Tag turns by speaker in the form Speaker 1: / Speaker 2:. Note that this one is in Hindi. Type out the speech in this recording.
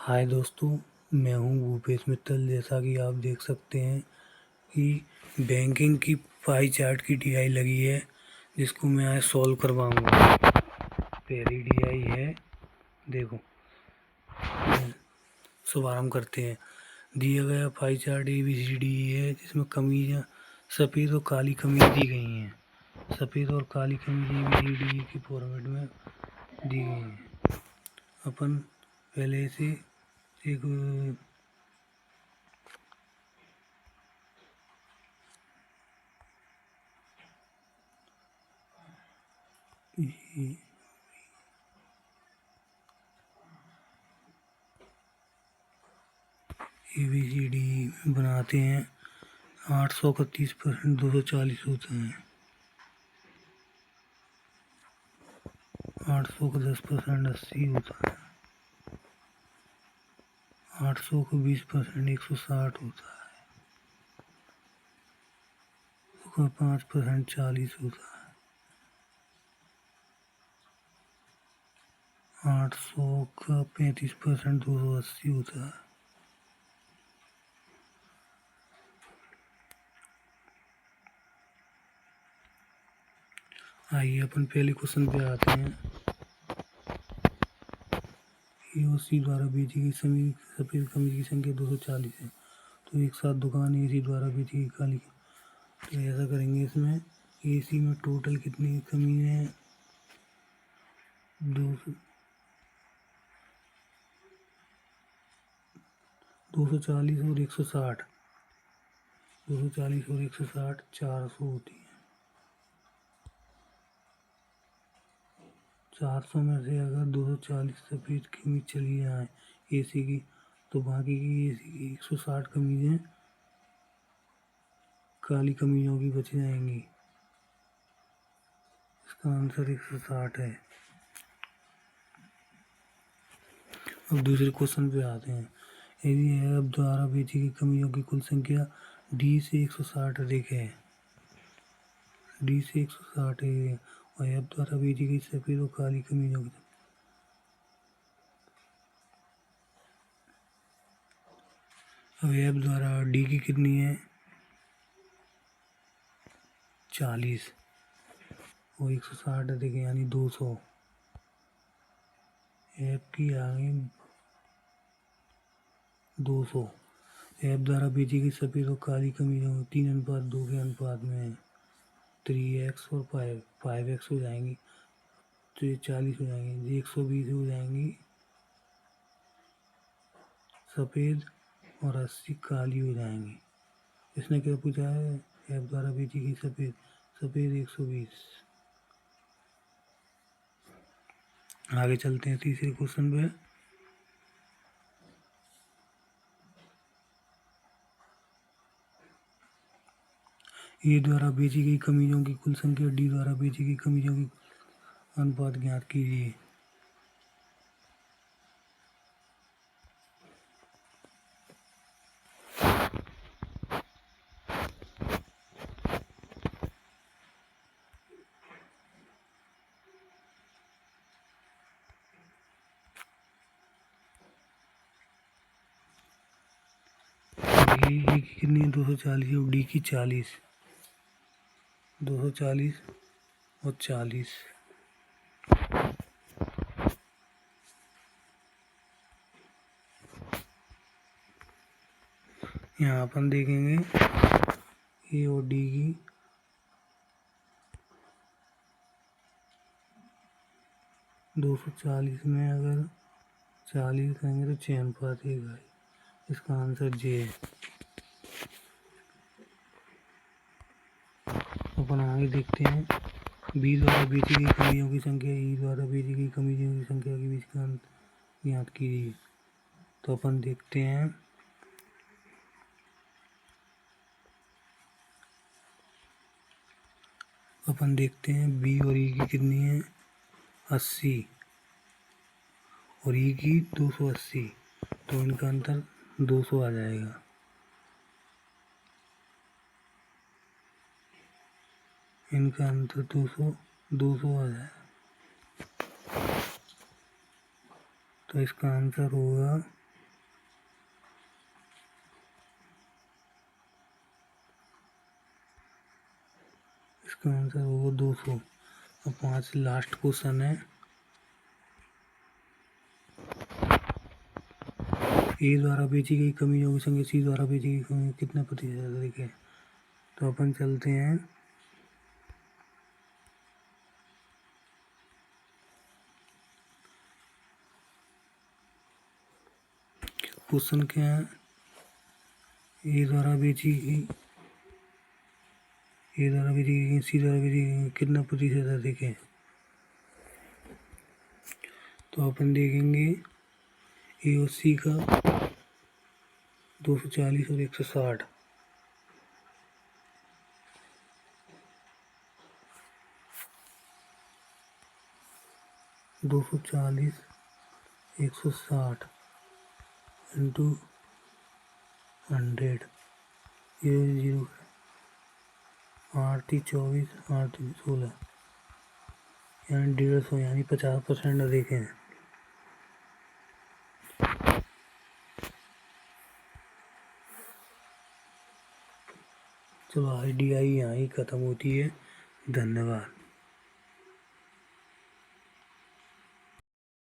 Speaker 1: हाय दोस्तों, मैं हूं भूपेश मित्तल। जैसा कि आप देख सकते हैं कि बैंकिंग की पाई चार्ट की DI लगी है, जिसको मैं आज सॉल्व करवाऊंगा। पहली DI है, देखो। शुभारंभ करते हैं। दिया गया पाई चार्ट ABCD है, जिसमें कमीज़ सफ़ेद और काली कमीज दी गई हैं। सफ़ेद और काली कमीज ABCD के फॉर्मेट में दी गई हैं। अपन पहले से एक ABCD बनाते हैं। 800 का 30% 240 होता है। 800 का 10% 80 होता है। 800 का 20% 160 होता है। 5% 40 होता है। 800 का 35% 280 होता है। आइए अपन पहले क्वेश्चन पे आते हैं। AOC द्वारा बेची गई सफ़ेद कमीज की संख्या 240 है, तो एक साथ दुकान AC द्वारा बेची गई काली। तो ऐसा करेंगे, इसमें AC में टोटल कितनी कमीज है? 240 और 160। 240 और 160 400 होती है। 400 में से अगर 240 सफ़ेद कमीज चली जाए AC की, तो बाकी की AC की 160 कमीजें काली कमीजों की बच जाएंगी। इसका आंसर 160 है। अब दूसरे क्वेश्चन पे आते हैं। यदि ऐप द्वारा बेची गई कमीजों की कुल संख्या D से 160 अधिक है, D से 160 है, और ऐप द्वारा बेची गई सफ़ेद और काली कमीजों की, अब ऐप द्वारा D की कितनी है? 40 और 160 अधिक है, यानी 200। ऐप की आगे 200। ऐप द्वारा बेची गई सफ़ेद और काली कमीजों 3:2 के अनुपात में है। 3x और 5x हो जाएंगी, तो ये 40 हो जाएंगी। 120 हो जाएंगी सफ़ेद और 80 काली हो जाएंगी। इसने क्या पूछा है? ऐप द्वारा बेची गई सफ़ेद 120। आगे चलते हैं तीसरे क्वेश्चन पे। ए द्वारा बेची गई कमीजों की कुल संख्या D द्वारा बेची गई कमीजों की अनुपात ज्ञात कीजिए। A की कितनी है? 240 और D की 40। 240 और 40। यहाँ अपन देखेंगे A और D की 240 में अगर 40 कहेंगे तो 6 अनुपात 1 है। इसका आंसर J है। अपन आगे देखते हैं। B द्वारा बेची गई कमीजों की संख्या E द्वारा बेची गई कमीजों की संख्या के बीच का अंतर ज्ञात कीजिए। तो अपन देखते हैं। B और E की कितनी है? 80 और E की 280, तो इनका अंतर 200 आ जाएगा। इनका अंतर 200 आ जाएगा। तो इसका आंसर होगा इसका आंसर होगा 200। अब 5 लास्ट क्वेश्चन है। ए द्वारा बेची गई कमीजों की संख्या सी द्वारा बेची गई कमीज कितना प्रतिशत देखें। तो अपन चलते हैं क्वेश्चन क्या है। ए द्वारा बेची गई सी द्वारा बेची गई कितना प्रतिशत है देखें। तो अपन देखेंगे ए और सी का 240 और 160। 240 160 इंटू 100 0 8 24 8 16 यानी 150 यानी 50% देखें। चलो आईडिया यहाँ ही ख़त्म होती है। धन्यवाद।